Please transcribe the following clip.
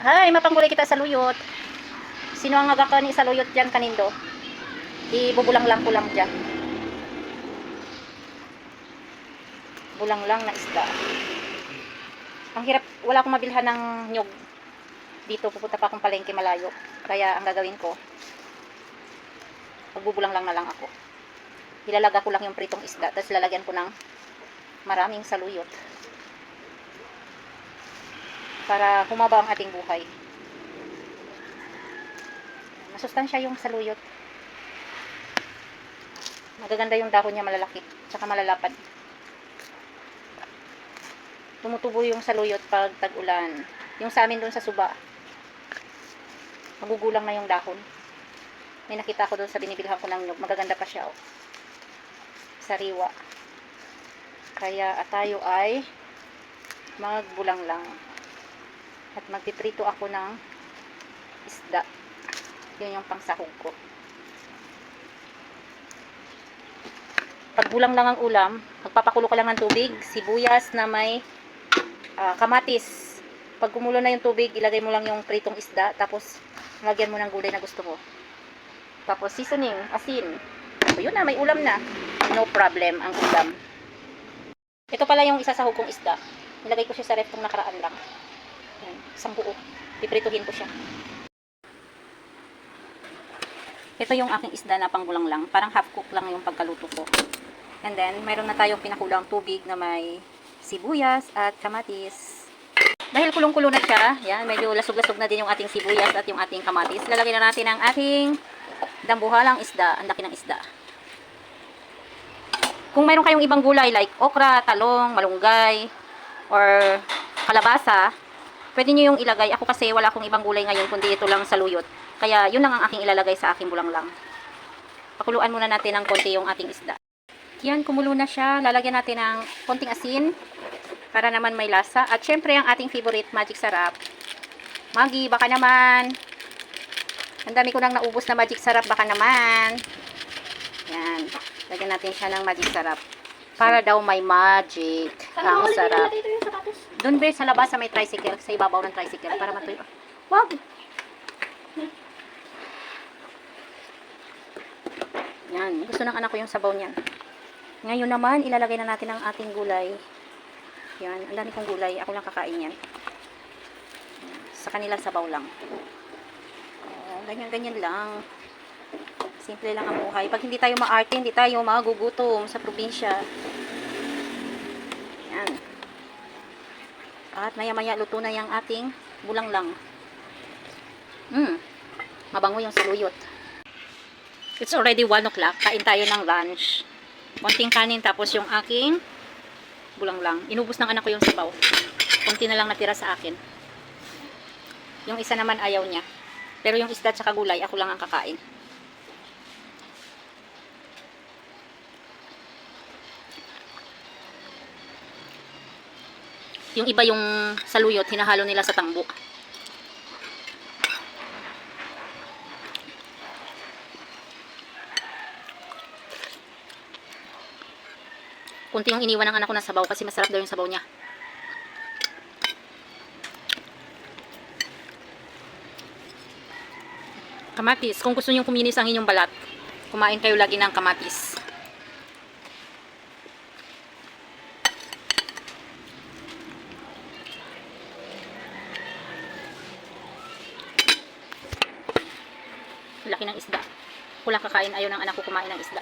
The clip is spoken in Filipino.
Hay, mapanggulay kita sa luyot. Sino ang agakani sa luyot dyan kanindo? Ibubulang lang ko lang dyan. Bulang lang na isda. Ang hirap, wala akong mabilhan ng nyog. Dito, pupunta pa akong palengke malayo. Kaya ang gagawin ko, magbubulang lang na lang ako. Ilalaga ko lang yung pritong isda, tapos lalagyan ko ng maraming saluyot. Para humaba ang ating buhay. Masustansya yung saluyot. Magaganda yung dahon niya, malalaki, tsaka malalapad. Tumutubo yung saluyot pag tag-ulan. Yung sa amin doon sa suba, magugulang na yung dahon. May nakita ko doon sa binibilhan ko ng nyug. Magaganda pa siya, oh. Sariwa. Kaya tayo ay magbulang lang. At magpiprito ako ng isda. Yun yung pangsahog ko. Pag bulang lang ang ulam, magpapakulo ka lang ng tubig, sibuyas na may kamatis. Pag kumulo na yung tubig, ilagay mo lang yung pritong isda, tapos lagyan mo ng gulay na gusto mo. Tapos seasoning, asin. So yun na, may ulam na. No problem ang ulam. Ito pala yung isasahog kong isda. Nilagay ko siya sa ref kung nakaraan lang. Yan, isang buo. Piprituhin ko siya. Ito yung aking isda na panggulang lang. Parang half cook lang yung pagkaluto ko. And then, mayroon na tayong pinakulang tubig na may sibuyas at kamatis. Dahil kulong-kulo na siya, yan, medyo lasog-lasog na din yung ating sibuyas at yung ating kamatis. Lalagyan na natin ang ating dambuhalang isda. Ang laki ng isda. Kung mayroon kayong ibang gulay like okra, talong, malunggay, or kalabasa, pwede nyo yung ilagay. Ako kasi wala akong ibang gulay ngayon kundi ito lang saluyot. Kaya yun lang ang aking ilalagay sa aking bulang lang. Pakuluan muna natin ng konti yung ating isda. Yan, kumulo na siya. Lalagyan natin ng konting asin para naman may lasa. At syempre ang ating favorite magic sarap. Maggi, baka naman. Ang dami ko nang naubos na magic sarap, baka naman. Yan. Lagyan natin siya ng magic sarap. Para daw may magic. Ang sarap. Doon ba sa labas sa may tricycle, sa ibabaw ng tricycle para matuyo. Wag! Yan. Gusto ng anak ko yung sabaw niyan. Ngayon naman, ilalagay na natin ang ating gulay. Yan. Ang dami kong gulay. Ako lang kakain yan. Sa kanilang sabaw lang. Ganyan-ganyan lang. Simple lang ang buhay. Pag hindi tayo maarte, hindi tayo magugutom sa probinsya. Yan. At maya-maya luto na yung ating bulang lang. Mabango yung saluyot. It's already 1 o'clock. Kain tayo ng lunch. Konting kanin tapos yung aking bulang lang. Inubos ng anak ko yung sabaw. Konti na lang natira sa akin. Yung isa naman ayaw niya. Pero yung isda at saka gulay, ako lang ang kakain. Yung iba yung saluyot, hinahalo nila sa tangbo. Kunti yung iniwan ng anak ko ng sabaw kasi masarap daw yung sabaw niya. Kamatis. Kung gusto niyo kuminis ang inyong balat, kumain kayo lagi ng kamatis. Laki ng isda. Kulang kakain, ayaw ng anak ko kumain ng isda.